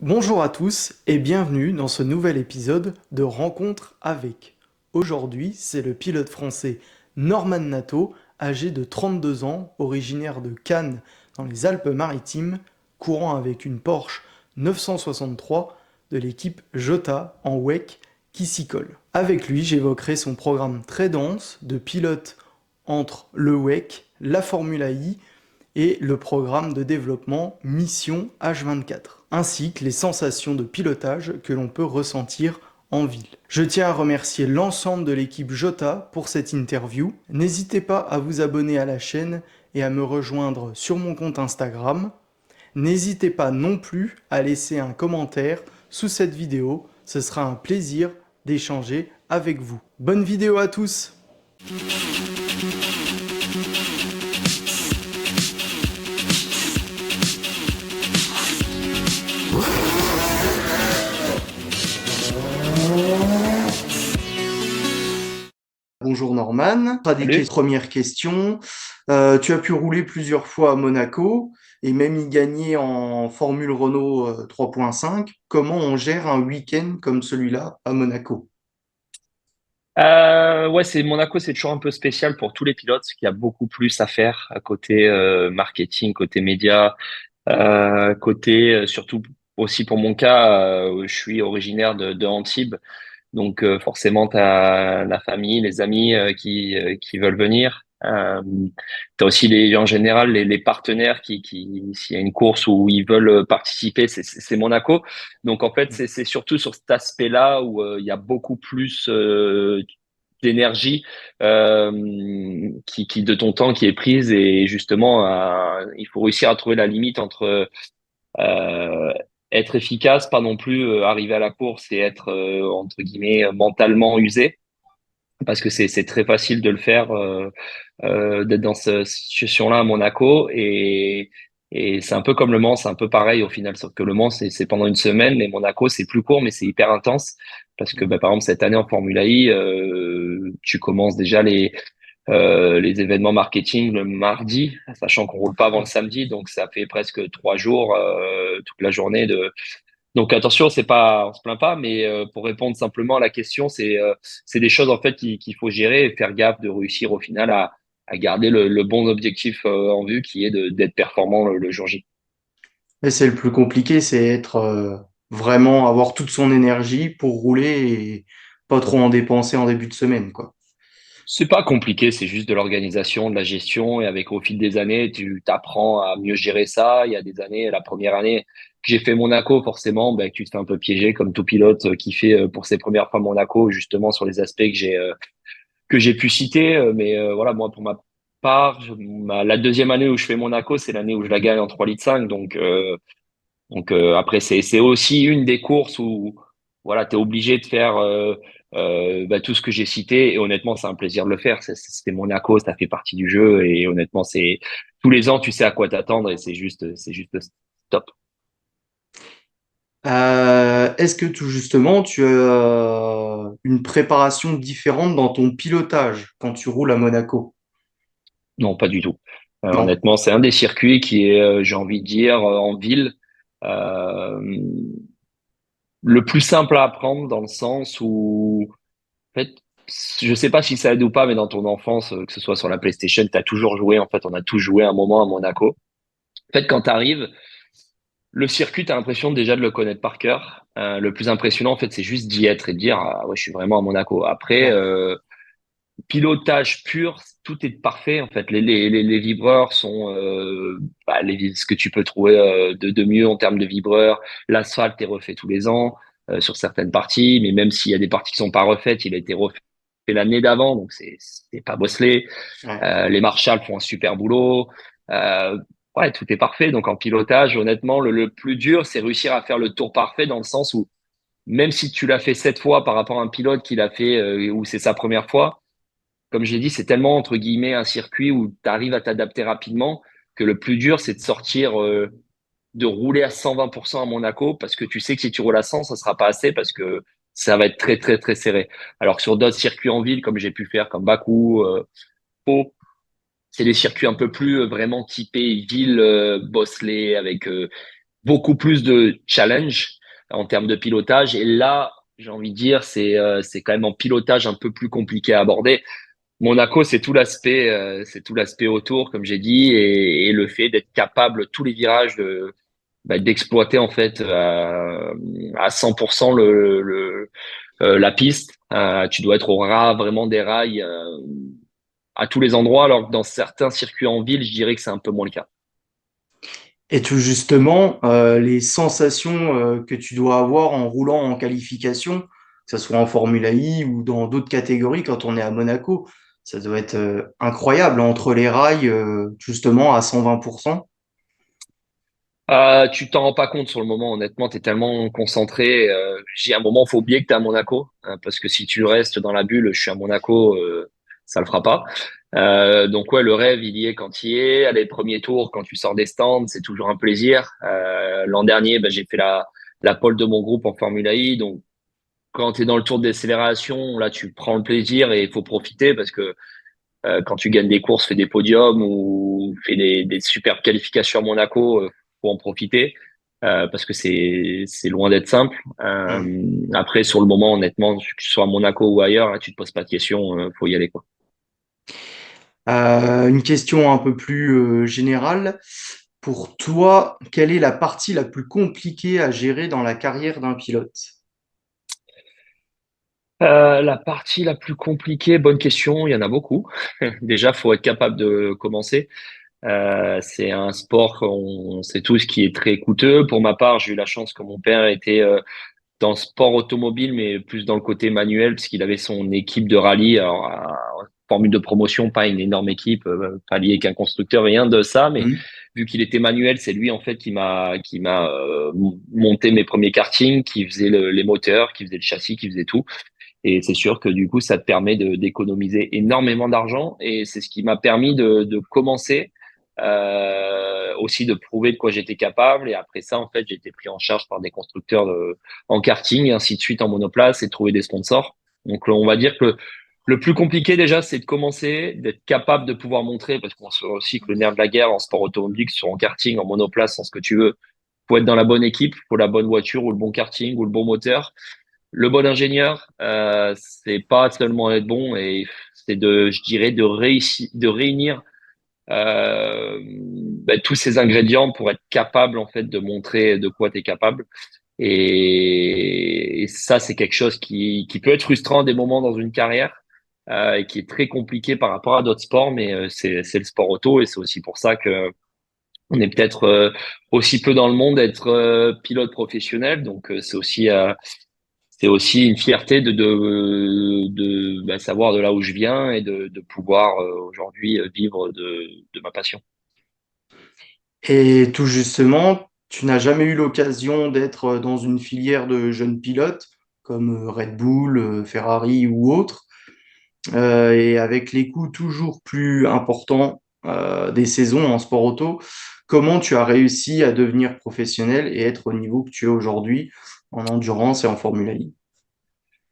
Bonjour à tous et bienvenue dans ce nouvel épisode de Rencontre avec. Aujourd'hui, c'est le pilote français Norman Nato, âgé de 32 ans, originaire de Cannes dans les Alpes-Maritimes, courant avec une Porsche 963 de l'équipe Jota en WEC qui s'y colle. Avec lui, j'évoquerai son programme très dense de pilote entre le WEC, la Formula I et le programme de développement Mission H24, ainsi que les sensations de pilotage que l'on peut ressentir en ville. Je tiens à remercier l'ensemble de l'équipe Jota pour cette interview. N'hésitez pas à vous abonner à la chaîne et à me rejoindre sur mon compte Instagram. N'hésitez pas non plus à laisser un commentaire sous cette vidéo, ce sera un plaisir d'échanger avec vous. Bonne vidéo à tous! Bonjour Norman, Salut. première question. Tu as pu rouler plusieurs fois à Monaco et même y gagner en Formule Renault 3.5. Comment on gère un week-end comme celui-là à Monaco? Ouais, c'est Monaco, c'est toujours un peu spécial pour tous les pilotes, parce qu'il y a beaucoup plus à faire à côté marketing, côté média, côté surtout aussi pour mon cas, je suis originaire de Antibes, donc forcément t'as la famille, les amis qui veulent venir. T'as aussi en général les partenaires qui s'il y a une course où ils veulent participer, c'est Monaco. Donc en fait c'est surtout sur cet aspect-là où il y a beaucoup plus d'énergie qui de ton temps qui est prise et justement il faut réussir à trouver la limite entre euh, être efficace, pas non plus arriver à la course et être entre guillemets mentalement usé parce que c'est très facile de le faire d'être dans cette situation-là à Monaco et c'est un peu comme Le Mans, c'est un peu pareil au final, sauf que Le Mans c'est pendant une semaine et Monaco c'est plus court mais c'est hyper intense parce que bah, par exemple cette année en Formule I tu commences déjà les événements marketing le mardi, sachant qu'on roule pas avant le samedi, donc ça fait presque 3 jours, toute la journée de. Donc attention, c'est pas, on se plaint pas, mais pour répondre simplement à la question, c'est des choses en fait qu'il faut gérer et faire gaffe de réussir au final à garder le bon objectif en vue, qui est d'être performant le jour J. Et c'est le plus compliqué, c'est être vraiment avoir toute son énergie pour rouler et pas trop en dépenser en début de semaine, quoi. C'est pas compliqué, c'est juste de l'organisation, de la gestion. Et avec au fil des années, tu t'apprends à mieux gérer ça. Il y a des années, la première année que j'ai fait Monaco, forcément, ben, tu te fais un peu piéger comme tout pilote qui fait pour ses premières fois Monaco, justement sur les aspects que j'ai pu citer. Mais voilà, moi pour ma part, la deuxième année où je fais Monaco, c'est l'année où je la gagne en 3 litres 5. Donc après, c'est aussi une des courses où voilà, tu es obligé de faire bah, tout ce que j'ai cité. Et honnêtement, c'est un plaisir de le faire. C'est Monaco, ça fait partie du jeu. Et honnêtement, c'est tous les ans, tu sais à quoi t'attendre et c'est juste top. Est-ce que tout justement, tu as une préparation différente dans ton pilotage quand tu roules à Monaco? Non, pas du tout. Non. Honnêtement, c'est un des circuits qui est, j'ai envie de dire, en ville, euh, le plus simple à apprendre dans le sens où en fait, je sais pas si ça aide ou pas, mais dans ton enfance, que ce soit sur la PlayStation, tu as toujours joué. En fait, on a tous joué un moment à Monaco. En fait, quand tu arrives, le circuit, tu as l'impression déjà de le connaître par cœur. Le plus impressionnant, en fait, c'est juste d'y être et de dire, ah ouais, je suis vraiment à Monaco. Après, Ouais. pilotage pur, tout est parfait. En fait, les vibreurs sont bah, ce que tu peux trouver de mieux en termes de vibreurs. L'asphalte est refait tous les ans sur certaines parties, mais même s'il y a des parties qui sont pas refaites, il a été refait l'année d'avant, donc c'est pas bosselé. Ouais. Les Marshall font un super boulot. Euh, ouais, tout est parfait. Donc en pilotage, honnêtement, le plus dur, c'est réussir à faire le tour parfait dans le sens où même si tu l'as fait 7 fois par rapport à un pilote qui l'a fait où c'est sa première fois, comme j'ai dit, c'est tellement entre guillemets un circuit où tu arrives à t'adapter rapidement que le plus dur, c'est de sortir, de rouler à 120% à Monaco parce que tu sais que si tu roules à 100, ça sera pas assez parce que ça va être très très très serré. Alors que sur d'autres circuits en ville, comme j'ai pu faire, comme Bakou, Pau, c'est des circuits un peu plus vraiment typés ville, bosselés avec beaucoup plus de challenge en termes de pilotage. Et là, j'ai envie de dire, c'est quand même en pilotage un peu plus compliqué à aborder. Monaco, c'est tout l'aspect autour, comme j'ai dit, et le fait d'être capable tous les virages d'exploiter en fait à 100% la piste. Tu dois être au ras vraiment des rails à tous les endroits, alors que dans certains circuits en ville, je dirais que c'est un peu moins le cas. Et tout justement, les sensations que tu dois avoir en roulant en qualification, que ce soit en Formule I ou dans d'autres catégories quand on est à Monaco, ça doit être incroyable entre les rails, justement à 120%. Tu t'en rends pas compte sur le moment, honnêtement, tu es tellement concentré. J'ai un moment, faut oublier que tu es à Monaco, hein, parce que si tu restes dans la bulle, je suis à Monaco, ça le fera pas. Donc ouais, le rêve, il y est quand il y est. Allez, le premier tour, quand tu sors des stands, c'est toujours un plaisir. L'an dernier, j'ai fait la pole de mon groupe en Formule I. Donc quand tu es dans le tour de décélération, là, tu prends le plaisir et il faut profiter parce que quand tu gagnes des courses, fais des podiums ou fais des superbes qualifications à Monaco, faut en profiter parce que c'est loin d'être simple. Après, sur le moment, honnêtement, que tu sois à Monaco ou ailleurs, là, tu te poses pas de questions, faut y aller quoi. Une question un peu plus générale. Pour toi, quelle est la partie la plus compliquée à gérer dans la carrière d'un pilote? La partie la plus compliquée, bonne question, il y en a beaucoup. Déjà, faut être capable de commencer. C'est un sport, on sait tous, qui est très coûteux. Pour ma part, j'ai eu la chance que mon père était dans le sport automobile, mais plus dans le côté manuel, parce qu'il avait son équipe de rallye, alors, formule de promotion, pas une énorme équipe, pas liée qu'un constructeur, rien de ça, mais Hmm. vu qu'il était manuel, c'est lui en fait qui m'a monté mes premiers kartings, qui faisait les moteurs, qui faisait le châssis, qui faisait tout. Et c'est sûr que du coup, ça te permet d'économiser énormément d'argent, et c'est ce qui m'a permis de commencer. Aussi de prouver de quoi j'étais capable. Et après ça, en fait, j'ai été pris en charge par des constructeurs en karting et ainsi de suite en monoplace et de trouver des sponsors. Donc, on va dire que le plus compliqué déjà, c'est de commencer, d'être capable de pouvoir montrer, parce qu'on sait aussi que le nerf de la guerre en sport automobile, que ce soit en karting, en monoplace, en ce que tu veux, faut être dans la bonne équipe, faut la bonne voiture ou le bon karting ou le bon moteur. Le bon ingénieur, c'est pas seulement être bon, et c'est je dirais, de réussir, de réunir tous ces ingrédients pour être capable en fait de montrer de quoi tu es capable. Et ça, c'est quelque chose qui peut être frustrant à des moments dans une carrière et qui est très compliqué par rapport à d'autres sports, mais c'est le sport auto, et c'est aussi pour ça que on est peut-être aussi peu dans le monde d'être pilote professionnel. Donc c'est aussi une fierté de savoir de là où je viens et de pouvoir aujourd'hui vivre de ma passion. Et tout justement, tu n'as jamais eu l'occasion d'être dans une filière de jeunes pilotes comme Red Bull, Ferrari ou autres, et avec les coûts toujours plus importants des saisons en sport auto, comment tu as réussi à devenir professionnel et être au niveau que tu es aujourd'hui en endurance et en Formule I?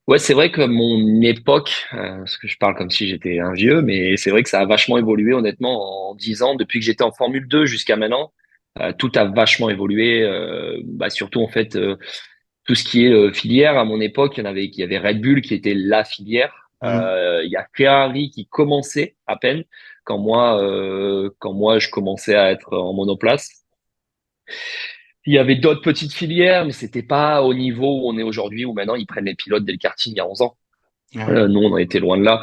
Ouais, c'est vrai que mon époque, parce que je parle comme si j'étais un vieux, mais c'est vrai que ça a vachement évolué honnêtement en 10 ans, depuis que j'étais en Formule 2 jusqu'à maintenant. Tout a vachement évolué, surtout en fait tout ce qui est filière. À mon époque, il y avait Red Bull qui était la filière. Hmm. Il y a Ferrari qui commençait à peine quand moi je commençais à être en monoplace. Il y avait d'autres petites filières, mais c'était pas au niveau où on est aujourd'hui, où maintenant ils prennent les pilotes dès le karting il y a 11 ans. Ouais. Nous, on a été loin de là.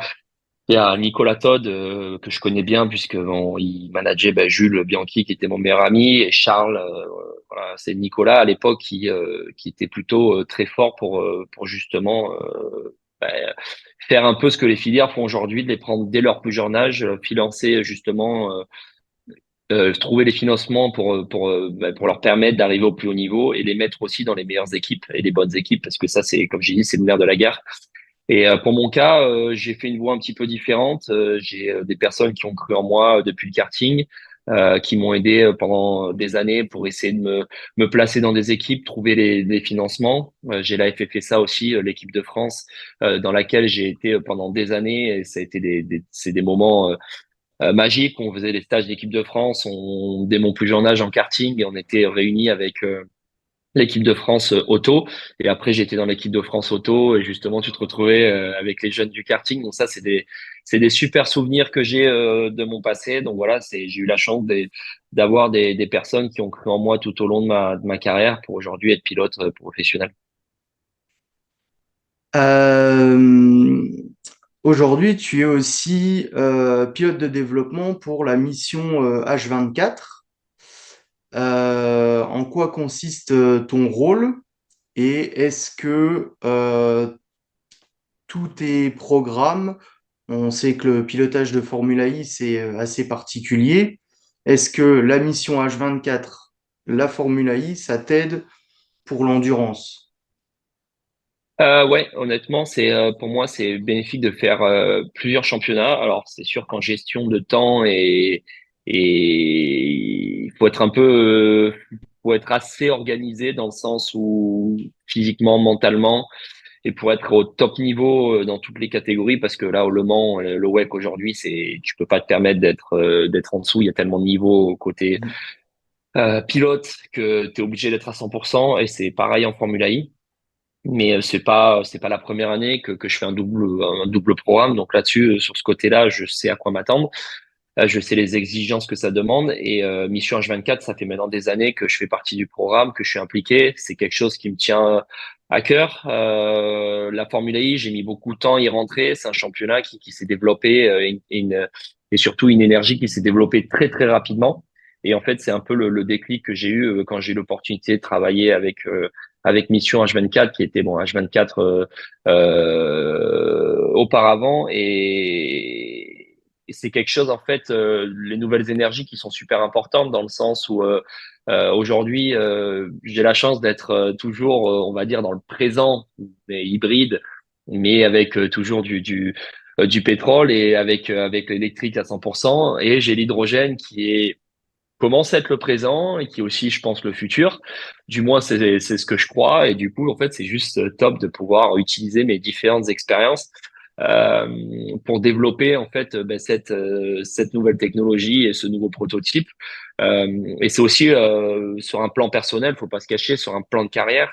Il y a Nicolas Todd, que je connais bien, puisque il manageait Jules Bianchi, qui était mon meilleur ami, et Charles. Voilà, c'est Nicolas à l'époque qui était plutôt très fort pour justement bah, faire un peu ce que les filières font aujourd'hui, de les prendre dès leur plus jeune âge, financer justement, trouver les financements pour leur permettre d'arriver au plus haut niveau et les mettre aussi dans les meilleures équipes et les bonnes équipes, parce que ça, c'est, comme j'ai dit, c'est le nerf de la guerre. Et pour mon cas, j'ai fait une voie un petit peu différente. J'ai des personnes qui ont cru en moi depuis le karting, qui m'ont aidé pendant des années pour essayer de me placer dans des équipes, trouver les financements. J'ai la FFSA aussi, l'équipe de France, dans laquelle j'ai été pendant des années. Et ça a été c'est des moments magique. On faisait des stages d'équipe de France, dès mon plus jeune âge en karting, et on était réunis avec l'équipe de France auto. Et après, j'étais dans l'équipe de France auto et justement, tu te retrouvais avec les jeunes du karting. Donc ça, c'est des super souvenirs que j'ai de mon passé. Donc voilà, j'ai eu la chance d'avoir des personnes qui ont cru en moi tout au long de ma carrière pour aujourd'hui être pilote professionnel. Euh, Aujourd'hui, tu es aussi pilote de développement pour la mission H24. En quoi consiste ton rôle et est-ce que tous tes programmes, on sait que le pilotage de Formula I, c'est assez particulier. Est-ce que la mission H24, la Formula I, ça t'aide pour l'endurance? Ouais, honnêtement, pour moi c'est bénéfique de faire plusieurs championnats. Alors c'est sûr qu'en gestion de temps et il faut être faut être assez organisé dans le sens où physiquement, mentalement et pour être au top niveau dans toutes les catégories parce que là au Le Mans, le WEC aujourd'hui tu peux pas te permettre d'être en dessous. Il y a tellement de niveaux côté pilote que tu es obligé d'être à 100% et c'est pareil en Formula I. Mais c'est pas la première année que je fais un double programme. Donc là-dessus, sur ce côté-là, je sais à quoi m'attendre. Je sais les exigences que ça demande. Et Mission H24, ça fait maintenant des années que je fais partie du programme, que je suis impliqué. C'est quelque chose qui me tient à cœur. La Formule I, j'ai mis beaucoup de temps à y rentrer. C'est un championnat qui s'est développé et surtout une énergie qui s'est développée très très rapidement. Et en fait, c'est un peu le déclic que j'ai eu quand j'ai eu l'opportunité de travailler avec Mission H24, qui était bon H24 auparavant et c'est quelque chose en fait les nouvelles énergies qui sont super importantes dans le sens où aujourd'hui j'ai la chance d'être toujours on va dire dans le présent mais hybride mais avec toujours du pétrole et avec l'électrique à 100% et j'ai l'hydrogène qui est commence à être le présent et qui est aussi je pense le futur. Du moins c'est ce que je crois et du coup en fait c'est juste top de pouvoir utiliser mes différentes expériences euh, pour développer en fait cette nouvelle technologie et ce nouveau prototype. Et c'est aussi sur un plan personnel, faut pas se cacher, sur un plan de carrière,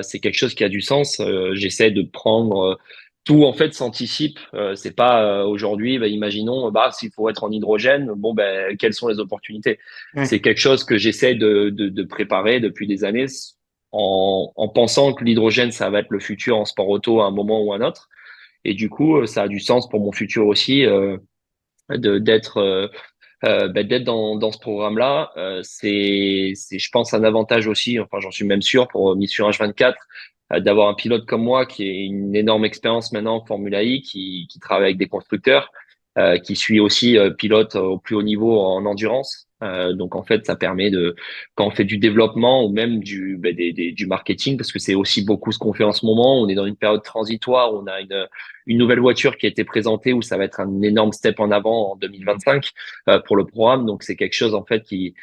c'est quelque chose qui a du sens. J'essaie de prendre tout en fait s'anticipe. C'est pas aujourd'hui, bah, imaginons, bah s'il faut être en hydrogène, bon ben quelles sont les opportunités? Ouais. C'est quelque chose que j'essaie de préparer depuis des années en pensant que l'hydrogène ça va être le futur en sport auto à un moment ou à un autre. Et du coup, ça a du sens pour mon futur aussi d'être d'être dans ce programme-là. Je pense, un avantage aussi. Enfin, j'en suis même sûr pour Mission H24 d'avoir un pilote comme moi qui a une énorme expérience maintenant en Formula I, qui travaille avec des constructeurs, qui suit aussi pilote au plus haut niveau en endurance. Donc en fait, ça permet quand on fait du développement ou même du marketing, parce que c'est aussi beaucoup ce qu'on fait en ce moment. On est dans une période transitoire, on a une nouvelle voiture qui a été présentée où ça va être un énorme step en avant en 2025 pour le programme. Donc c'est quelque chose en fait qui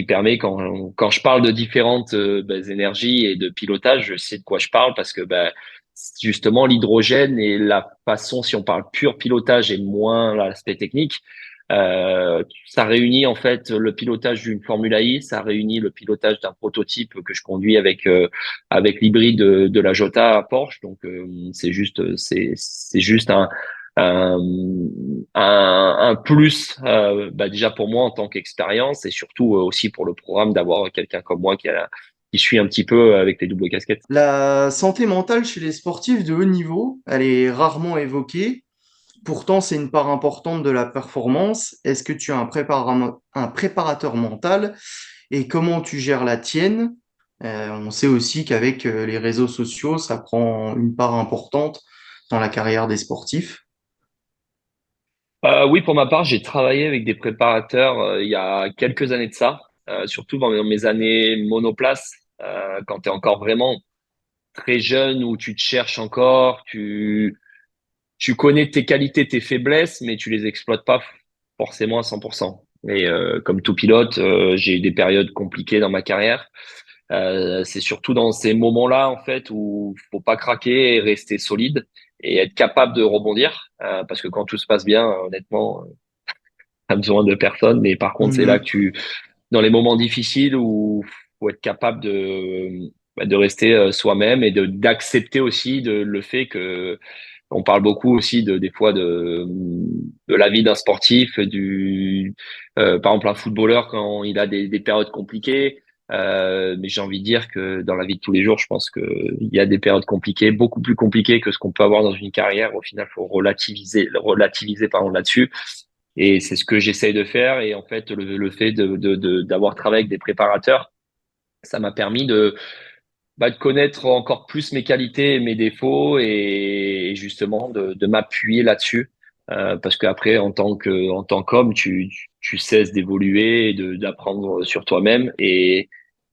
permet quand je parle de différentes énergies et de pilotage, je sais de quoi je parle parce que justement l'hydrogène et la façon, si on parle pur pilotage et moins l'aspect technique, ça réunit en fait le pilotage d'une Formule I, ça réunit le pilotage d'un prototype que je conduis avec l'hybride de la Jota à Porsche. Donc c'est juste un, un plus déjà pour moi en tant qu'expérience et surtout aussi pour le programme d'avoir quelqu'un comme moi qui suit un petit peu avec les doubles casquettes. La santé mentale chez les sportifs de haut niveau, elle est rarement évoquée. Pourtant, c'est une part importante de la performance. Est-ce que tu as un préparateur mental et comment tu gères la tienne? On sait aussi qu'avec les réseaux sociaux, ça prend une part importante dans la carrière des sportifs. Oui, pour ma part, j'ai travaillé avec des préparateurs il y a quelques années de ça, surtout dans mes années monoplace, quand tu es encore vraiment très jeune, où tu te cherches encore, tu connais tes qualités, tes faiblesses, mais tu les exploites pas forcément à 100%. Et comme tout pilote, j'ai eu des périodes compliquées dans ma carrière. C'est surtout dans ces moments-là, en fait, où faut pas craquer et rester solide et être capable de rebondir. Parce que quand tout se passe bien, honnêtement, t'as besoin de personne. Mais par contre, c'est là que Mhm. dans les moments difficiles où faut être capable de rester soi-même et d'accepter aussi le fait que on parle beaucoup aussi des fois de la vie d'un sportif, par exemple un footballeur quand il a des périodes compliquées. Mais j'ai envie de dire que dans la vie de tous les jours, je pense que il y a des périodes compliquées, beaucoup plus compliquées que ce qu'on peut avoir dans une carrière. Au final, faut relativiser pardon là-dessus. Et c'est ce que j'essaye de faire. Et en fait, le fait d'avoir travaillé avec des préparateurs, ça m'a permis de connaître encore plus mes qualités et mes défauts et justement de m'appuyer là-dessus. Parce qu'après, en tant qu'homme, tu cesses d'évoluer et d'apprendre sur toi-même. Et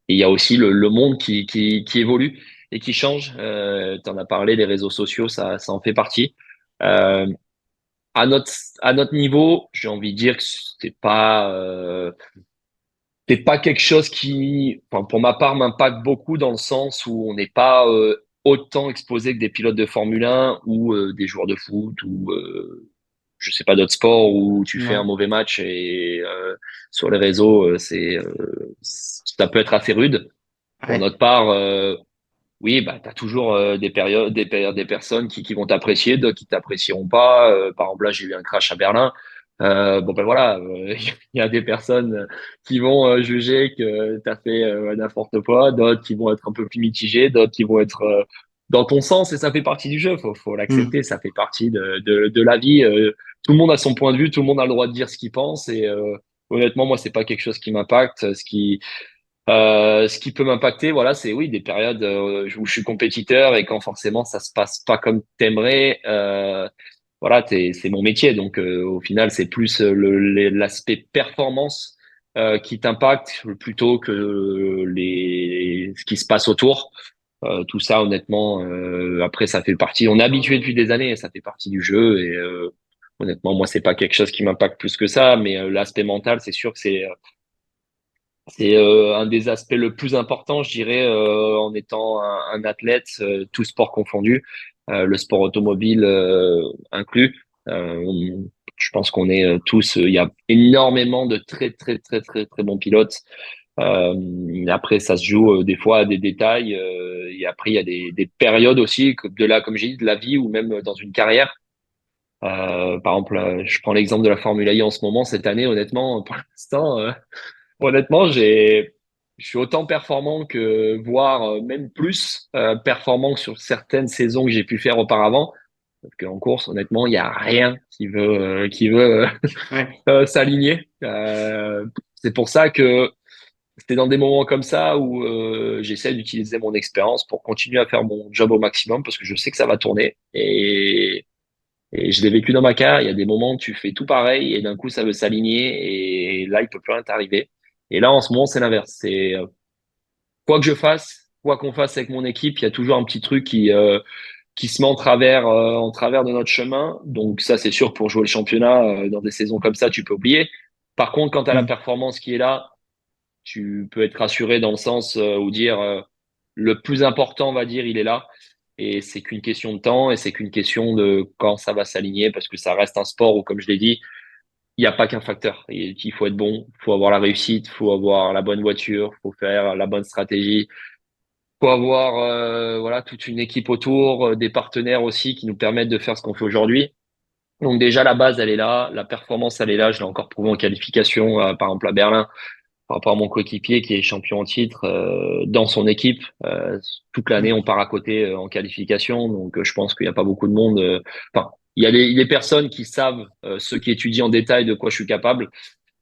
il y a aussi le monde qui évolue et qui change. Tu en as parlé, les réseaux sociaux, ça en fait partie. Euh, à notre, à notre niveau, j'ai envie de dire que c'est pas quelque chose qui, enfin, pour ma part, m'impacte beaucoup dans le sens où on n'est pas autant exposé que des pilotes de Formule 1 ou des joueurs de foot ou je sais pas d'autres sports où tu fais un Ouais. mauvais match et sur les réseaux, ça peut être assez rude. Pour Ouais. notre part, oui, bah, tu as toujours des personnes qui vont t'apprécier, d'autres qui t'apprécieront pas. Par exemple, là, j'ai eu un crash à Berlin. Bon, ben voilà, il y a des personnes qui vont juger que tu as fait n'importe quoi, d'autres qui vont être un peu plus mitigées, d'autres qui vont être dans ton sens, et ça fait partie du jeu, faut Mhm. l'accepter, ça fait partie de la vie. Tout le monde a son point de vue, tout le monde a le droit de dire ce qu'il pense, et honnêtement, moi, c'est pas quelque chose qui m'impacte. Ce qui peut m'impacter, voilà, c'est oui des périodes où je suis compétiteur et quand forcément ça se passe pas comme t'aimerais. Voilà, c'est mon métier, donc au final c'est plus l'aspect performance qui t'impacte plutôt que ce qui se passe autour. Tout ça, honnêtement, après ça fait partie. On est habitué depuis des années, ça fait partie du jeu et honnêtement, moi c'est pas quelque chose qui m'impacte plus que ça, mais l'aspect mental, c'est sûr que c'est un des aspects le plus important, je dirais, en étant un athlète, tout sport confondu, le sport automobile inclus. Je pense qu'on est tous, il y a énormément de très très très très très bons pilotes. Après, ça se joue des fois à des détails. Et après, il y a des périodes aussi, comme j'ai dit, de la vie ou même dans une carrière. Par exemple, je prends l'exemple de la Formule I en ce moment, cette année, honnêtement, pour l'instant. Honnêtement, je suis autant performant que, voire même plus performant que sur certaines saisons que j'ai pu faire auparavant. Parce qu'en course, honnêtement, il n'y a rien qui veut Ouais. s'aligner. C'est pour ça que c'était dans des moments comme ça où j'essaie d'utiliser mon expérience pour continuer à faire mon job au maximum parce que je sais que ça va tourner. Et je l'ai vécu dans ma carrière. Il y a des moments où tu fais tout pareil et d'un coup, ça veut s'aligner et là, il peut plus rien t'arriver. Et là, en ce moment, c'est l'inverse. C'est quoi que je fasse, quoi qu'on fasse avec mon équipe, il y a toujours un petit truc qui se met en travers de notre chemin. Donc ça, c'est sûr, pour jouer le championnat dans des saisons comme ça, tu peux oublier. Par contre, quand tu as la Mhm. performance qui est là, tu peux être rassuré dans le sens où dire le plus important, on va dire, il est là. Et c'est qu'une question de temps et c'est qu'une question de quand ça va s'aligner parce que ça reste un sport où, comme je l'ai dit, il n'y a pas qu'un facteur. Il faut être bon, il faut avoir la réussite, il faut avoir la bonne voiture, il faut faire la bonne stratégie, il faut avoir voilà toute une équipe autour, des partenaires aussi qui nous permettent de faire ce qu'on fait aujourd'hui. Donc déjà la base elle est là, la performance elle est là. Je l'ai encore prouvé en qualification, par exemple à Berlin par rapport à mon coéquipier qui est champion en titre dans son équipe. Toute l'année, Mhm. on part à côté en qualification. Donc, je pense qu'il n'y a pas beaucoup de monde. Enfin, il y a les personnes qui savent, ceux qui étudient en détail de quoi je suis capable.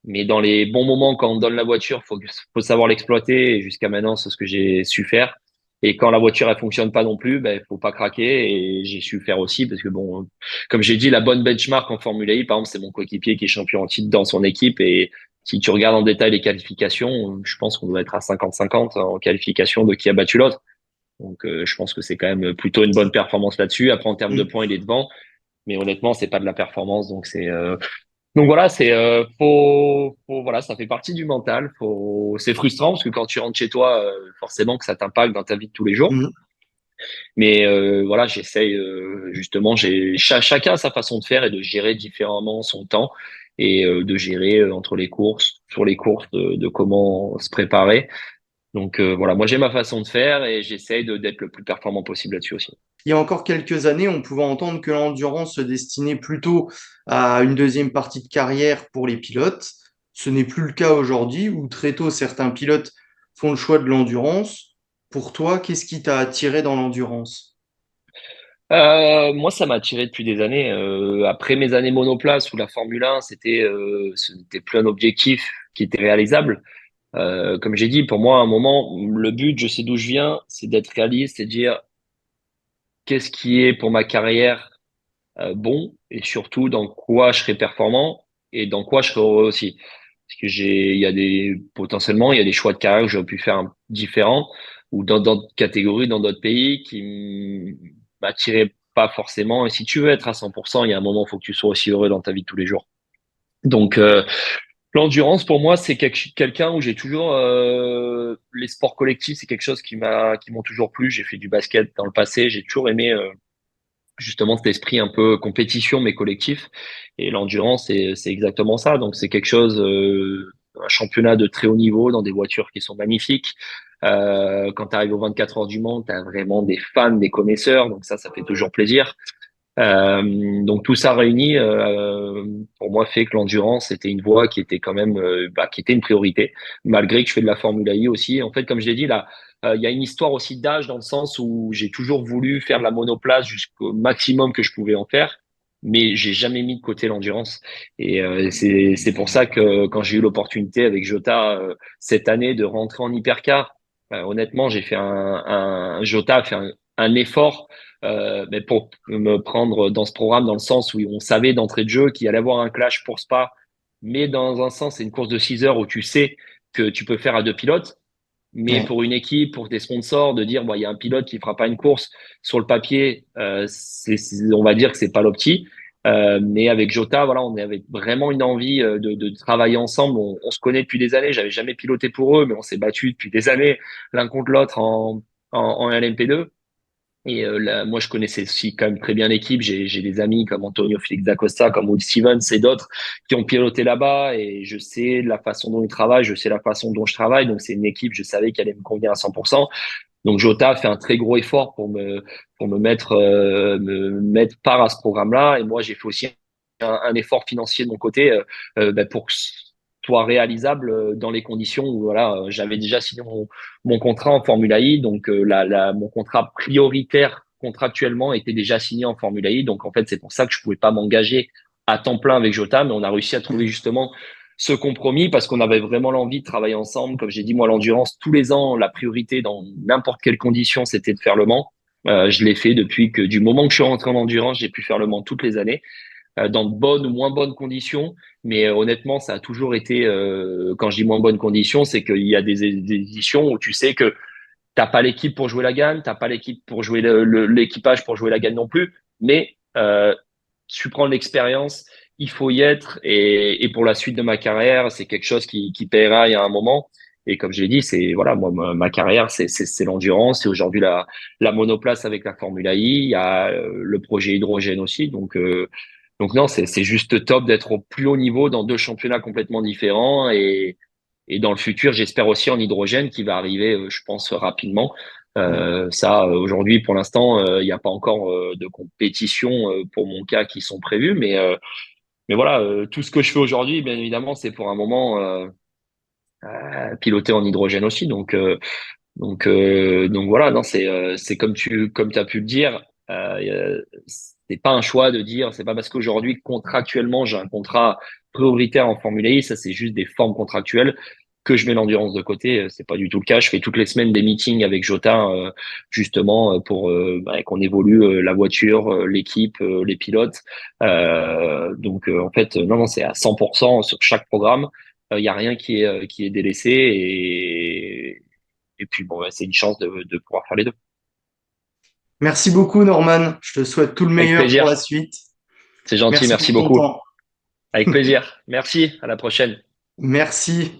Mais dans les bons moments, quand on donne la voiture, faut savoir l'exploiter. Et jusqu'à maintenant, c'est ce que j'ai su faire. Et quand la voiture elle fonctionne pas non plus, ben faut pas craquer. Et j'ai su faire aussi parce que bon, comme j'ai dit, la bonne benchmark en Formule I, par exemple, c'est mon coéquipier qui est champion en titre dans son équipe. Et si tu regardes en détail les qualifications, je pense qu'on doit être à 50-50 en qualification de qui a battu l'autre. Donc, je pense que c'est quand même plutôt une bonne performance là-dessus. Après, en termes de Mhm. points, il est devant. Mais honnêtement, c'est pas de la performance. Donc voilà, voilà, ça fait partie du mental. C'est frustrant parce que quand tu rentres chez toi, forcément que ça t'impacte dans ta vie de tous les jours. Mhm. Mais voilà, j'essaye justement, chacun a sa façon de faire et de gérer différemment son temps. et de gérer entre les courses, sur les courses, de comment se préparer. Donc voilà, moi j'ai ma façon de faire et j'essaye d'être le plus performant possible là-dessus aussi. Il y a encore quelques années, on pouvait entendre que l'endurance se destinait plutôt à une deuxième partie de carrière pour les pilotes. Ce n'est plus le cas aujourd'hui, où très tôt certains pilotes font le choix de l'endurance. Pour toi, qu'est-ce qui t'a attiré dans l'endurance? Moi, ça m'a attiré depuis des années. Après mes années monoplace où la Formule 1, ce n'était plus un objectif qui était réalisable. Comme j'ai dit, pour moi, à un moment, le but, je sais d'où je viens, c'est d'être réaliste et de dire qu'est-ce qui est pour ma carrière bon et surtout dans quoi je serai performant et dans quoi je serai heureux aussi. Parce que potentiellement, il y a des choix de carrière que j'aurais pu faire différents ou dans d'autres catégories, dans d'autres pays qui m'attiraient pas forcément. Et si tu veux être à 100%, il y a un moment, il faut que tu sois aussi heureux dans ta vie de tous les jours. Donc, l'endurance pour moi, c'est quelqu'un où j'ai toujours les sports collectifs, c'est quelque chose qui m'ont toujours plu. J'ai fait du basket dans le passé, j'ai toujours aimé justement cet esprit un peu compétition mais collectif. Et l'endurance, c'est exactement ça. Donc c'est quelque chose, un championnat de très haut niveau dans des voitures qui sont magnifiques. Quand tu arrives aux 24 heures du Mans, tu as vraiment des fans, des connaisseurs. Donc ça fait toujours plaisir. Donc tout ça réuni, pour moi, fait que l'endurance était une voie qui était quand même, qui était une priorité, malgré que je fais de la Formule I aussi. En fait, comme je l'ai dit, là, il y a une histoire aussi d'âge dans le sens où j'ai toujours voulu faire de la monoplace jusqu'au maximum que je pouvais en faire, mais j'ai jamais mis de côté l'endurance. Et c'est pour ça que quand j'ai eu l'opportunité avec Jota cette année de rentrer en hypercar, honnêtement, j'ai fait Jota a fait un effort mais pour me prendre dans ce programme, dans le sens où on savait d'entrée de jeu qu'il allait avoir un clash pour Spa, mais dans un sens, c'est une course de 6 heures où tu sais que tu peux faire à deux pilotes. Mais Ouais. pour une équipe, pour tes sponsors, de dire, bon, il y a un pilote qui fera pas une course sur le papier, on va dire que c'est pas l'opti. Mais avec Jota, voilà, on avait vraiment une envie de travailler ensemble. On se connaît depuis des années. J'avais jamais piloté pour eux, mais on s'est battu depuis des années l'un contre l'autre en LMP2. Et là, moi, je connaissais aussi quand même très bien l'équipe. J'ai des amis comme Antonio Félix d'Acosta, comme Wood Stevens et d'autres qui ont piloté là-bas. Et je sais la façon dont ils travaillent, je sais la façon dont je travaille. Donc, c'est une équipe, je savais qu'elle allait me convenir à 100%. Donc, Jota a fait un très gros effort pour me mettre part à ce programme-là. Et moi, j'ai fait aussi un effort financier de mon côté pour que ce soit réalisable dans les conditions où voilà, j'avais déjà signé mon contrat en Formule I, donc mon contrat prioritaire contractuellement était déjà signé en Formule I, donc en fait c'est pour ça que je pouvais pas m'engager à temps plein avec Jota, mais on a réussi à trouver justement ce compromis parce qu'on avait vraiment l'envie de travailler ensemble. Comme j'ai dit, moi l'endurance tous les ans, la priorité dans n'importe quelle condition, c'était de faire le Mans. Je l'ai fait depuis que du moment que je suis rentré en endurance, j'ai pu faire le Mans toutes les années dans de bonnes ou moins bonnes conditions. Mais honnêtement, ça a toujours été, quand je dis moins bonnes conditions, c'est qu'il y a des éditions où tu sais que t'as pas l'équipe pour jouer la gagne, t'as pas l'équipe pour jouer l'équipage pour jouer la gagne non plus, mais tu prends de l'expérience, il faut y être et pour la suite de ma carrière, c'est quelque chose qui paiera il y a un moment. Et comme je l'ai dit, c'est voilà, moi ma carrière, c'est l'endurance. Et aujourd'hui la monoplace avec la Formule I, il y a le projet hydrogène aussi. Donc non, c'est juste top d'être au plus haut niveau dans deux championnats complètement différents et dans le futur, j'espère aussi en hydrogène qui va arriver, je pense rapidement. Aujourd'hui, pour l'instant, il n'y a pas encore de compétition pour mon cas qui sont prévues, mais voilà, tout ce que je fais aujourd'hui, bien évidemment, c'est pour un moment piloter en hydrogène aussi. Donc voilà, non, c'est comme tu as pu le dire, c'est pas un choix de dire, c'est pas parce qu'aujourd'hui contractuellement j'ai un contrat prioritaire en Formule I, ça c'est juste des formes contractuelles que je mets l'endurance de côté. C'est pas du tout le cas. Je fais toutes les semaines des meetings avec Jota justement pour qu'on évolue la voiture, l'équipe, les pilotes. En fait, non, c'est à 100% sur chaque programme. Il y a rien qui est délaissé et puis bon, c'est une chance de pouvoir faire les deux. Merci beaucoup, Norman. Je te souhaite tout le Avec meilleur pour la plaisir. suite. C'est gentil, Merci merci pour ton beaucoup. temps. Avec plaisir. Merci, à la prochaine. Merci.